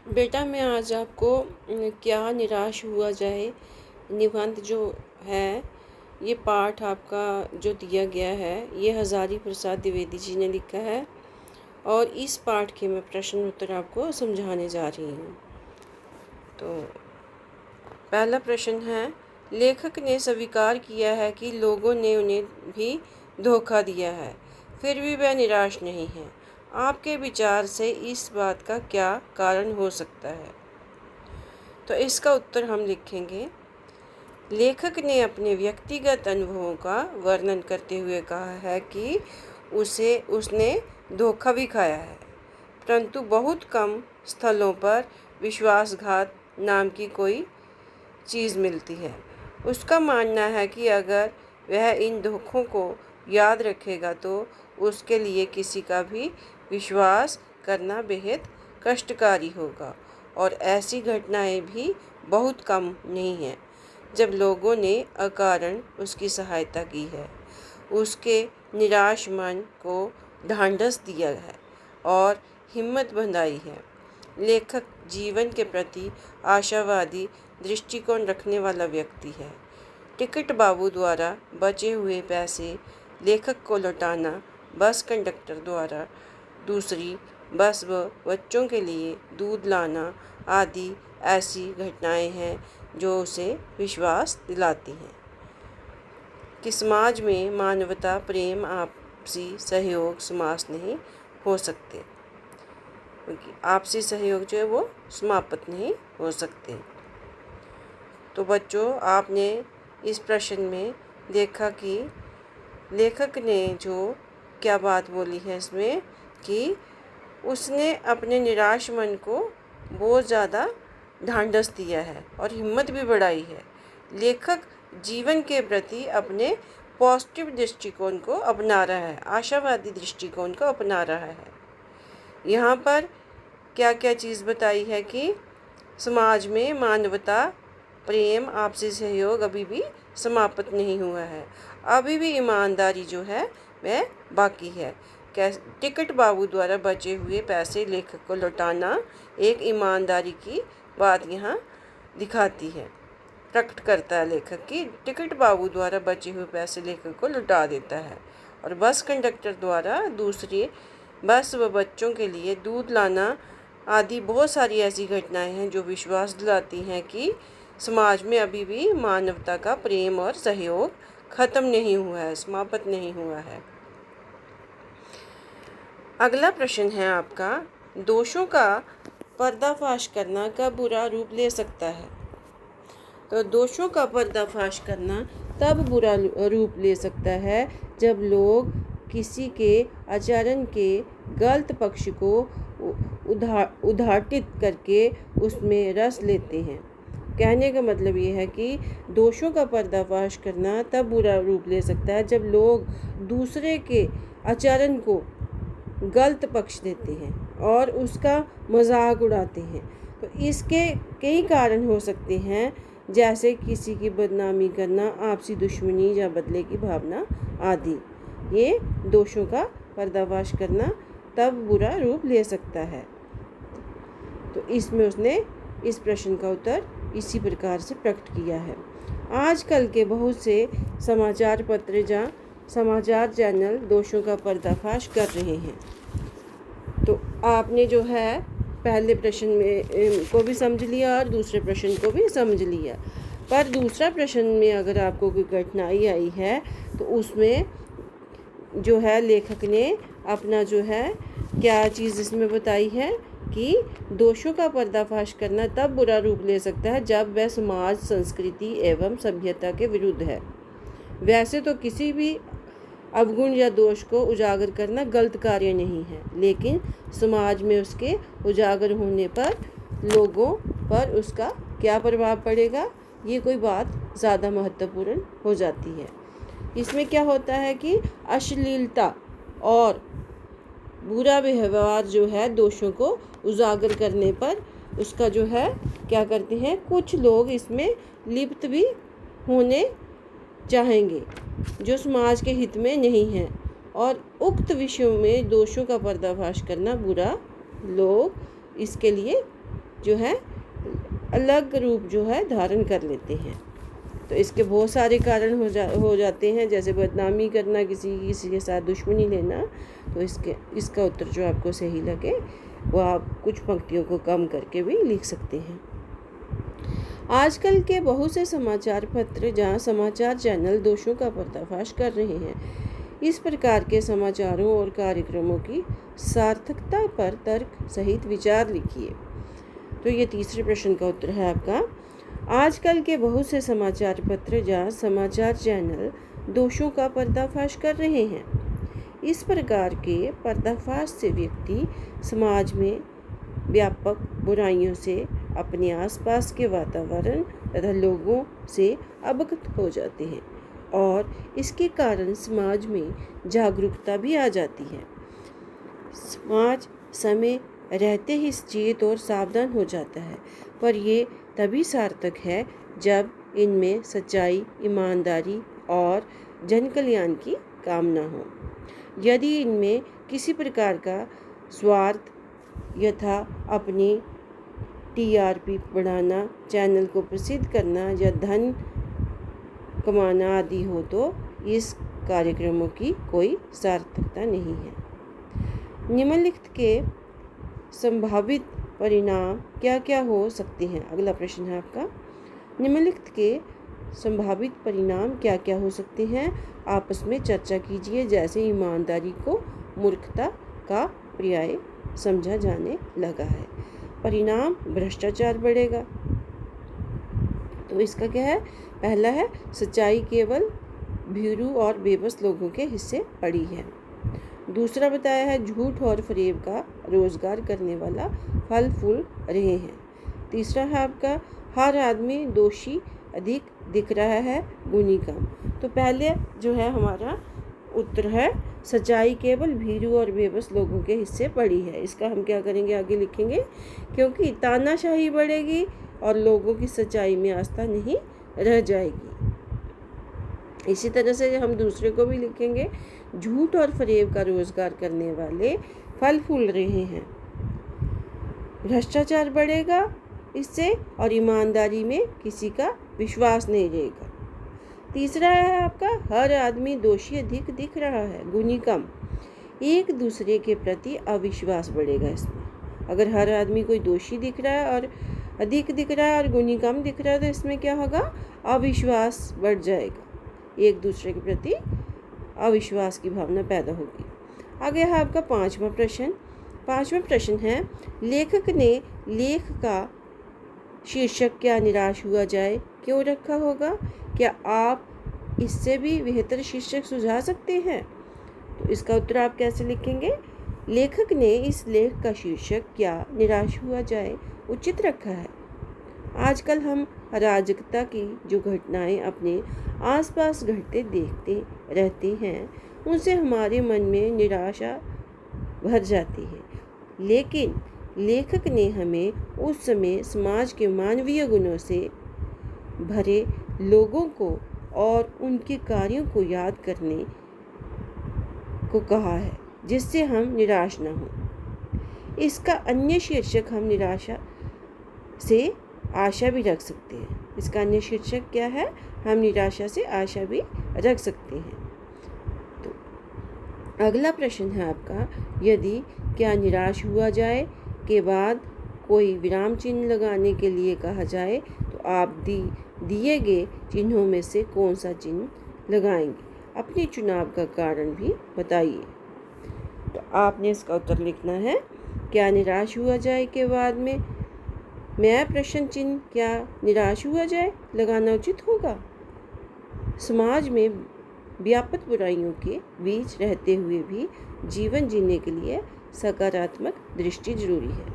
बेटा मैं आज आपको क्या निराश हुआ जाए निबंध जो है, ये पाठ आपका जो दिया गया है ये हज़ारी प्रसाद द्विवेदी जी ने लिखा है। और इस पाठ के मैं प्रश्न उत्तर आपको समझाने जा रही हूँ। तो पहला प्रश्न है, लेखक ने स्वीकार किया है कि लोगों ने उन्हें भी धोखा दिया है, फिर भी वह निराश नहीं है। आपके विचार से इस बात का क्या कारण हो सकता है? तो इसका उत्तर हम लिखेंगे। लेखक ने अपने व्यक्तिगत अनुभवों का वर्णन करते हुए कहा है कि उसने धोखा भी खाया है, परंतु बहुत कम स्थलों पर विश्वासघात नाम की कोई चीज़ मिलती है। उसका मानना है कि अगर वह इन धोखों को याद रखेगा तो उसके लिए किसी का भी विश्वास करना बेहद कष्टकारी होगा, और ऐसी घटनाएं भी बहुत कम नहीं हैं जब लोगों ने अकारण उसकी सहायता की है, उसके निराश मन को ढांढस दिया है और हिम्मत बंधाई है। लेखक जीवन के प्रति आशावादी दृष्टिकोण रखने वाला व्यक्ति है। टिकट बाबू द्वारा बचे हुए पैसे लेखक को लौटाना, बस कंडक्टर द्वारा दूसरी बस व बच्चों के लिए दूध लाना आदि ऐसी घटनाएं हैं जो उसे विश्वास दिलाती हैं कि समाज में मानवता, प्रेम, आपसी सहयोग समाप्त नहीं हो सकते, क्योंकि आपसी सहयोग जो है वो समाप्त नहीं हो सकते। तो बच्चों, आपने इस प्रश्न में देखा कि लेखक ने जो क्या बात बोली है इसमें कि उसने अपने निराश मन को बहुत ज़्यादा ढांढस दिया है और हिम्मत भी बढ़ाई है। लेखक जीवन के प्रति अपने पॉजिटिव दृष्टिकोण को अपना रहा है, आशावादी दृष्टिकोण को अपना रहा है। यहाँ पर क्या क्या चीज़ बताई है कि समाज में मानवता, प्रेम, आपसी सहयोग अभी भी समाप्त नहीं हुआ है, अभी भी ईमानदारी जो है वह बाकी है। टिकट बाबू द्वारा बचे हुए पैसे लेखक को लौटाना एक ईमानदारी की बात यहाँ दिखाती है, प्रकट करता है लेखक कि टिकट बाबू द्वारा बचे हुए पैसे लेखक को लौटा देता है। और बस कंडक्टर द्वारा दूसरी बस व बच्चों के लिए दूध लाना आदि बहुत सारी ऐसी घटनाएं हैं जो विश्वास दिलाती हैं कि समाज में अभी भी मानवता का प्रेम और सहयोग खत्म नहीं हुआ है, समाप्त नहीं हुआ है। अगला प्रश्न है आपका, दोषों का पर्दाफाश करना कब बुरा रूप ले सकता है? तो दोषों का पर्दाफाश करना तब बुरा रूप ले सकता है जब लोग किसी के आचरण के गलत पक्ष को उद्घाटित करके उसमें रस लेते हैं। कहने का मतलब ये है कि दोषों का पर्दाफाश करना तब बुरा रूप ले सकता है जब लोग दूसरे के आचरण को गलत पक्ष देते हैं और उसका मजाक उड़ाते हैं। तो इसके कई कारण हो सकते हैं, जैसे किसी की बदनामी करना, आपसी दुश्मनी या बदले की भावना आदि। ये दोषों का पर्दाफाश करना तब बुरा रूप ले सकता है। तो इसमें उसने इस प्रश्न का उत्तर इसी प्रकार से प्रकट किया है। आजकल के बहुत से समाचार पत्र या समाचार चैनल दोषों का पर्दाफाश कर रहे हैं। तो आपने जो है पहले प्रश्न में को भी समझ लिया और दूसरे प्रश्न को भी समझ लिया, पर दूसरा प्रश्न में अगर आपको कोई कठिनाई आई है तो उसमें जो है लेखक ने अपना जो है क्या चीज़ इसमें बताई है कि दोषों का पर्दाफाश करना तब बुरा रूप ले सकता है जब वह समाज, संस्कृति एवं सभ्यता के विरुद्ध है। वैसे तो किसी भी अवगुण या दोष को उजागर करना गलत कार्य नहीं है, लेकिन समाज में उसके उजागर होने पर लोगों पर उसका क्या प्रभाव पड़ेगा, ये कोई बात ज़्यादा महत्वपूर्ण हो जाती है। इसमें क्या होता है कि अश्लीलता और बुरा व्यवहार जो है दोषों को उजागर करने पर उसका जो है क्या करते हैं, कुछ लोग इसमें लिप्त भी होने चाहेंगे जो समाज के हित में नहीं है, और उक्त विषयों में दोषों का पर्दाफाश करना बुरा, लोग इसके लिए जो है अलग रूप जो है धारण कर लेते हैं। तो इसके बहुत सारे कारण हो जाते हैं, जैसे बदनामी करना, किसी के साथ दुश्मनी लेना। तो इसका उत्तर जो आपको सही लगे वो आप कुछ पंक्तियों को कम करके भी लिख सकते हैं। आजकल के बहुत से समाचार पत्र जहां समाचार चैनल दोषों का पर्दाफाश कर रहे हैं, इस प्रकार के समाचारों और कार्यक्रमों की सार्थकता पर तर्क सहित विचार लिखिए। तो ये तीसरे प्रश्न का उत्तर है आपका। आजकल के बहुत से समाचार पत्र जहां समाचार चैनल दोषों का पर्दाफाश कर रहे हैं, इस प्रकार के पर्दाफाश से व्यक्ति समाज में व्यापक बुराइयों से, अपने आसपास के वातावरण तथा लोगों से अवगत हो जाते हैं और इसके कारण समाज में जागरूकता भी आ जाती है। समाज समय रहते ही सचेत और सावधान हो जाता है, पर ये तभी सार्थक है जब इनमें सच्चाई, ईमानदारी और जन कल्याण की कामना हो। यदि इनमें किसी प्रकार का स्वार्थ यथा अपनी टीआरपी बढ़ाना, चैनल को प्रसिद्ध करना या धन कमाना आदि हो, तो इस कार्यक्रमों की कोई सार्थकता नहीं है। निम्नलिखित के संभावित परिणाम क्या क्या हो सकते हैं? अगला प्रश्न है आपका। निम्नलिखित के संभावित परिणाम क्या क्या हो सकते हैं? आपस में चर्चा कीजिए। जैसे ईमानदारी को मूर्खता का पर्याय समझा जाने लगा है। परिणाम भ्रष्टाचार बढ़ेगा। तो इसका क्या है? पहला है सच्चाई केवल भीरू और बेबस लोगों के हिस्से पड़ी है। दूसरा बताया है झूठ और फरेब का रोजगार करने वाला फल फूल रहे हैं। तीसरा है आपका हर आदमी दोषी अधिक दिख रहा है, गुनी कम। तो पहले जो है हमारा उत्तर है सच्चाई केवल भीरू और बेबस लोगों के हिस्से पड़ी है। इसका हम क्या करेंगे, आगे लिखेंगे, क्योंकि तानाशाही बढ़ेगी और लोगों की सच्चाई में आस्था नहीं रह जाएगी। इसी तरह से हम दूसरे को भी लिखेंगे, झूठ और फरेब का रोजगार करने वाले फल फूल रहे हैं। भ्रष्टाचार बढ़ेगा इससे और ईमानदारी में किसी का विश्वास नहीं रहेगा। तीसरा है आपका हर आदमी दोषी अधिक दिख रहा है, गुनी कम। एक दूसरे के प्रति अविश्वास बढ़ेगा इसमें। अगर हर आदमी कोई दोषी दिख रहा है और अधिक दिख रहा है और गुनी कम दिख रहा है, तो इसमें क्या होगा, अविश्वास बढ़ जाएगा। एक दूसरे के प्रति अविश्वास की भावना पैदा होगी। आगे है आपका पांचवा प्रश्न। पांचवा प्रश्न है लेखक ने लेख का शीर्षक क्या निराश हुआ जाए क्यों रखा होगा? क्या आप इससे भी बेहतर शीर्षक सुझा सकते हैं? तो इसका उत्तर आप कैसे लिखेंगे? लेखक ने इस लेख का शीर्षक क्या निराश हुआ जाए उचित रखा है। आजकल हम अराजकता की जो घटनाएं अपने आसपास घटते देखते रहते हैं, उनसे हमारे मन में निराशा भर जाती है। लेकिन लेखक ने हमें उस समय समाज के मानवीय गुणों से भरे लोगों को और उनके कार्यों को याद करने को कहा है, जिससे हम निराश न हों। इसका अन्य शीर्षक हम निराशा से आशा भी रख सकते हैं। इसका अन्य शीर्षक क्या है? हम निराशा से आशा भी रख सकते हैं। तो अगला प्रश्न है आपका, यदि क्या निराश हुआ जाए के बाद कोई विराम चिन्ह लगाने के लिए कहा जाए, तो आप दिए गए चिन्हों में से कौन सा चिन्ह लगाएंगे? अपने चुनाव का कारण भी बताइए। तो आपने इसका उत्तर लिखना है, क्या निराश हुआ जाए के बाद में मैं प्रश्न चिन्ह क्या निराश हुआ जाए लगाना उचित होगा। समाज में व्यापक बुराइयों के बीच रहते हुए भी जीवन जीने के लिए सकारात्मक दृष्टि जरूरी है।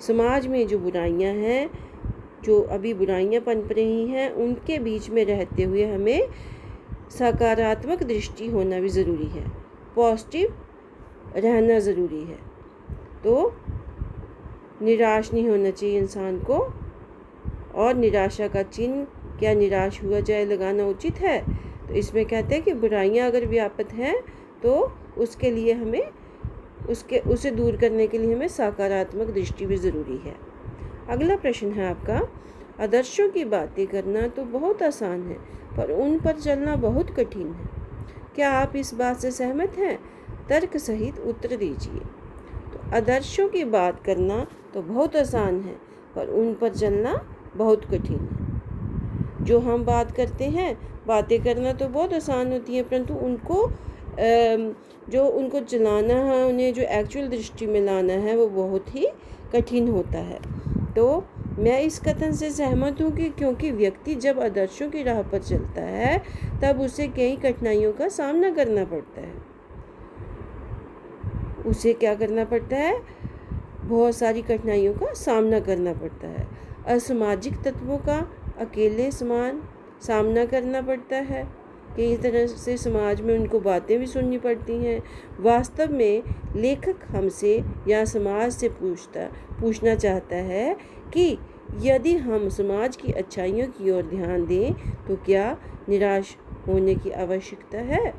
समाज में जो बुराइयां हैं, जो अभी बुराइयां पनप रही हैं, उनके बीच में रहते हुए हमें सकारात्मक दृष्टि होना भी ज़रूरी है, पॉजिटिव रहना ज़रूरी है। तो निराश नहीं होना चाहिए इंसान को। और निराशा का चिन्ह क्या निराश हुआ जाए लगाना उचित है। तो इसमें कहते हैं कि बुराइयां अगर व्यापक हैं तो उसके लिए हमें उसे दूर करने के लिए हमें सकारात्मक दृष्टि भी ज़रूरी है। अगला प्रश्न है आपका, आदर्शों की बातें करना तो बहुत आसान है पर उन पर चलना बहुत कठिन है। क्या आप इस बात से सहमत हैं? तर्क सहित उत्तर दीजिए। तो आदर्शों की बात करना तो बहुत आसान है पर उन पर चलना बहुत कठिन है। जो हम बात करते हैं, बातें करना तो बहुत आसान होती है, परंतु उनको जो उनको चलाना है, उन्हें जो एक्चुअल दृष्टि में लाना है, वो बहुत ही कठिन होता है। तो मैं इस कथन से सहमत हूँ कि क्योंकि व्यक्ति जब आदर्शों की राह पर चलता है तब उसे कई कठिनाइयों का सामना करना पड़ता है। उसे क्या करना पड़ता है? बहुत सारी कठिनाइयों का सामना करना पड़ता है। असामाजिक तत्वों का अकेले सामना करना पड़ता है। कई तरह से समाज में उनको बातें भी सुननी पड़ती हैं। वास्तव में लेखक हमसे या समाज से पूछना चाहता है कि यदि हम समाज की अच्छाइयों की ओर ध्यान दें तो क्या निराश होने की आवश्यकता है?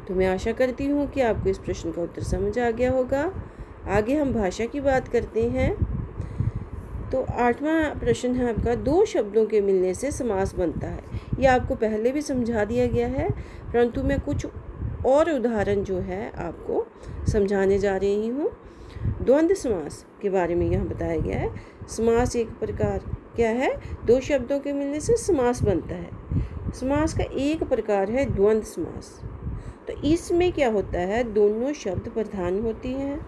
तो मैं आशा करती हूँ कि आपको इस प्रश्न का उत्तर समझ आ गया होगा। आगे हम भाषा की बात करते हैं। तो 8वां प्रश्न है आपका, दो शब्दों के मिलने से समास बनता है। यह आपको पहले भी समझा दिया गया है, परंतु मैं कुछ और उदाहरण जो है आपको समझाने जा रही हूँ। द्वंद्व समास के बारे में यहाँ बताया गया है। समास एक प्रकार क्या है? दो शब्दों के मिलने से समास बनता है। समास का एक प्रकार है द्वंद्व समास। तो इसमें क्या होता है? दोनों शब्द प्रधान होती हैं।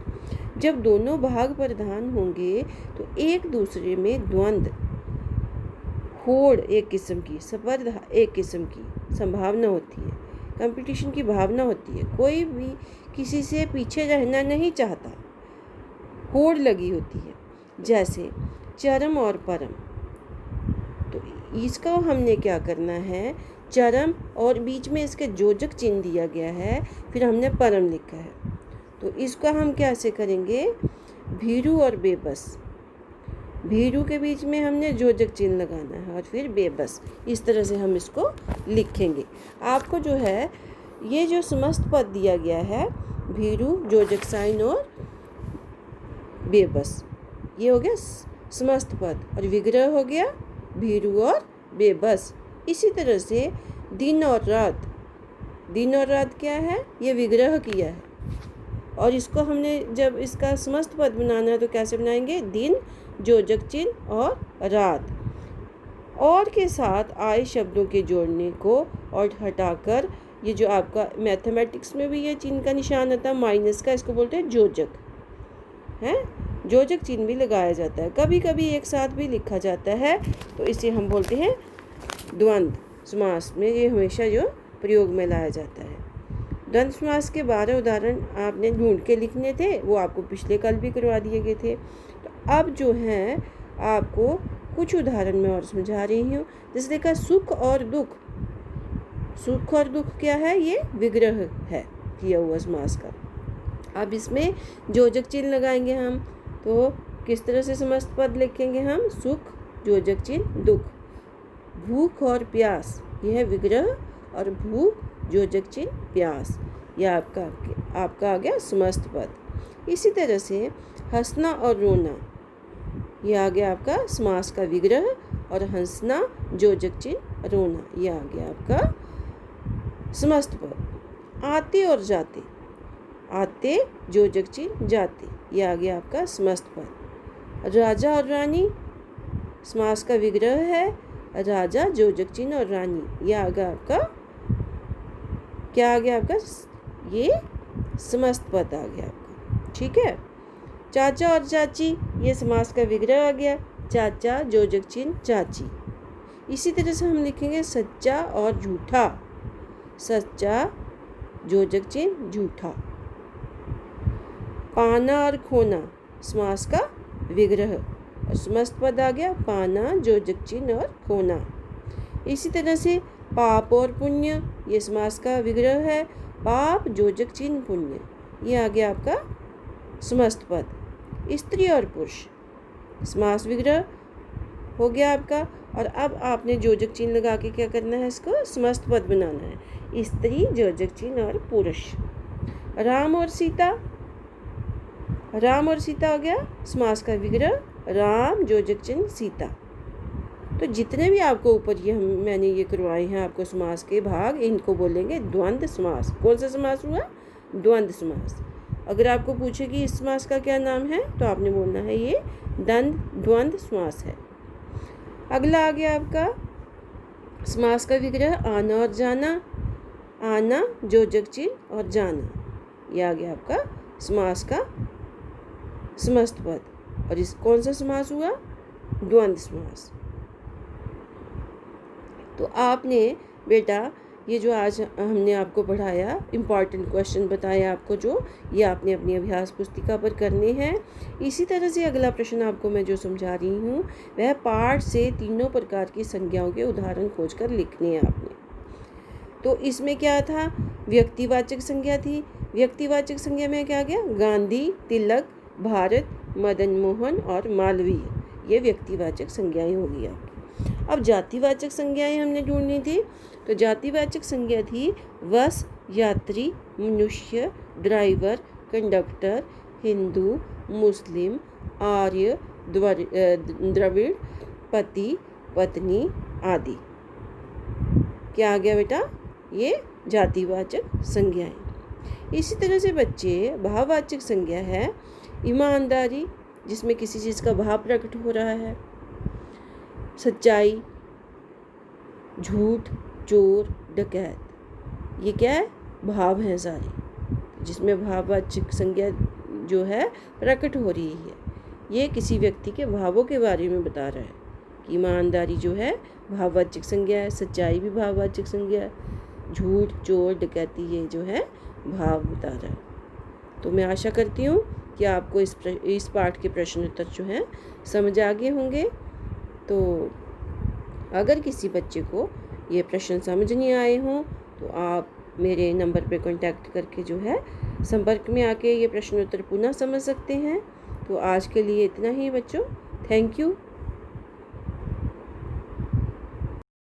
जब दोनों भाग प्रधान होंगे तो एक दूसरे में द्वंद्व, होड़ एक किस्म की, स्पर्धा एक किस्म की संभावना होती है, कंपटीशन की भावना होती है। कोई भी किसी से पीछे रहना नहीं चाहता, होड़ लगी होती है। जैसे चरम और परम। तो इसका हमने क्या करना है? चरम और बीच में इसके योजक चिन्ह दिया गया है, फिर हमने परम लिखा है। तो इसका हम कैसे करेंगे? भीरू और बेबस। भीरू के बीच में हमने योजक चिन्ह लगाना है और फिर बेबस। इस तरह से हम इसको लिखेंगे। आपको जो है ये जो समस्त पद दिया गया है, भीरू, योजक साइन और बेबस, ये हो गया समस्त पद, और विग्रह हो गया भीरू और बेबस। इसी तरह से दिन और रात। दिन और रात क्या है? ये विग्रह किया है, और इसको हमने जब इसका समस्त पद बनाना है तो कैसे बनाएंगे? दिन, योजक चिन्ह और रात। और के साथ आए शब्दों के जोड़ने को और हटाकर, ये जो आपका मैथमेटिक्स में भी ये चिन्ह का निशान आता है माइनस का, इसको बोलते हैं योजक है। योजक चिन्ह भी लगाया जाता है, कभी कभी एक साथ भी लिखा जाता है, तो इसे हम बोलते हैं द्वंद्व समास में। ये हमेशा जो प्रयोग में लाया जाता है। द्वंद्व समास के 12 उदाहरण आपने ढूंढ के लिखने थे, वो आपको पिछले कल भी करवा दिए गए थे। तो अब जो है आपको कुछ उदाहरण में और समझा रही हूँ। जैसे देखा, सुख और दुख। सुख और दुख क्या है? ये विग्रह है किया हुआ समास का। अब इसमें योजक चिन्ह लगाएंगे हम, तो किस तरह से समस्त पद लिखेंगे हम? सुख, योजक चिन्ह, दुख। भूख और प्यास, यह है विग्रह, और भूख, योजक चिन्ह, प्यास, यह आपका आ गया समस्त पद। इसी तरह से हंसना और रोना, यह आ गया आपका समास का विग्रह, और हंसना, योजक चिन्ह, रोना, यह आ गया आपका समस्त पद। आते और जाते। आते, योजक चिन्ह, जाते, यह आ गया आपका समस्त पद। राजा और रानी, समास का विग्रह है, राजा, योजक चिन्ह और रानी, यह आ गया आपका, क्या आ गया आपका? ये समस्त पद आ गया आपका। ठीक है। चाचा और चाची, ये समास का विग्रह आ गया, चाचा, योजक चिन्ह, चाची। इसी तरह से हम लिखेंगे सच्चा और झूठा। सच्चा, योजक चिन्ह, झूठा। पाना और खोना, समास का विग्रह, और समस्त पद आ गया पाना, योजक चिन्ह और खोना। इसी तरह से पाप और पुण्य, ये समास का विग्रह है, पाप, योजक चिन्ह, पुण्य, ये आ गया आपका समस्त पद। स्त्री और पुरुष, समास विग्रह हो गया आपका, और अब आपने योजक चिन्ह लगा के क्या करना है? इसको समस्त पद बनाना है, स्त्री, योजक चिन्ह और पुरुष। राम और सीता। राम और सीता हो गया समास का विग्रह, राम, जोजक चिन्ह, सीता। तो जितने भी आपको ऊपर ये मैंने ये करवाए हैं आपको समास के भाग, इनको बोलेंगे द्वंद्व समास। कौन सा समास हुआ? द्वंद्व समास। अगर आपको पूछे कि इस समास का क्या नाम है तो आपने बोलना है ये द्वंद्व समास है। अगला आ गया आपका समास का विग्रह, आना और जाना। आना, जोजक चिन्ह और जाना, यह आ गया आपका समास का समस्त पद। और इस कौन सा समास हुआ? द्वंद्व समास। तो आपने बेटा ये जो आज हमने आपको पढ़ाया, इम्पॉर्टेंट क्वेश्चन बताया आपको, जो ये आपने अपनी अभ्यास पुस्तिका पर करने हैं। इसी तरह से अगला प्रश्न आपको मैं जो समझा रही हूँ वह पाठ से तीनों प्रकार की संज्ञाओं के उदाहरण खोजकर लिखने हैं आपने। तो इसमें क्या था? व्यक्तिवाचक संज्ञा थी। व्यक्तिवाचक संज्ञा में क्या गया? गांधी, तिलक, भारत, मदन मोहन और मालवीय, ये व्यक्तिवाचक संज्ञाएं होगी आपकी। अब जातिवाचक संज्ञाएं हमने ढूंढनी थी। तो जातिवाचक संज्ञा थी बस, यात्री, मनुष्य, ड्राइवर, कंडक्टर, हिंदू, मुस्लिम, आर्य, द्रविड़, पति, पत्नी आदि। क्या आ गया बेटा? ये जातिवाचक संज्ञाएं। इसी तरह से बच्चे भाववाचक संज्ञा है ईमानदारी, जिसमें किसी चीज़ का भाव प्रकट हो रहा है, सच्चाई, झूठ, चोर, डकैत, ये क्या है? भाव हैं सारे, जिसमें भाववाचक संज्ञा जो है प्रकट हो रही है। ये किसी व्यक्ति के भावों के बारे में बता रहा है कि ईमानदारी जो है भाववाचक संज्ञा है, सच्चाई भी भाववाचक संज्ञा है, झूठ, चोर, डकैती ये जो है भाव बता रहा है। तो मैं आशा करती हूँ कि आपको इस पाठ के प्रश्न उत्तर जो हैं समझ आ गए होंगे। तो अगर किसी बच्चे को ये प्रश्न समझ नहीं आए हों तो आप मेरे नंबर पे कांटेक्ट करके जो है संपर्क में आके ये प्रश्न उत्तर पुनः समझ सकते हैं। तो आज के लिए इतना ही बच्चों। Thank you.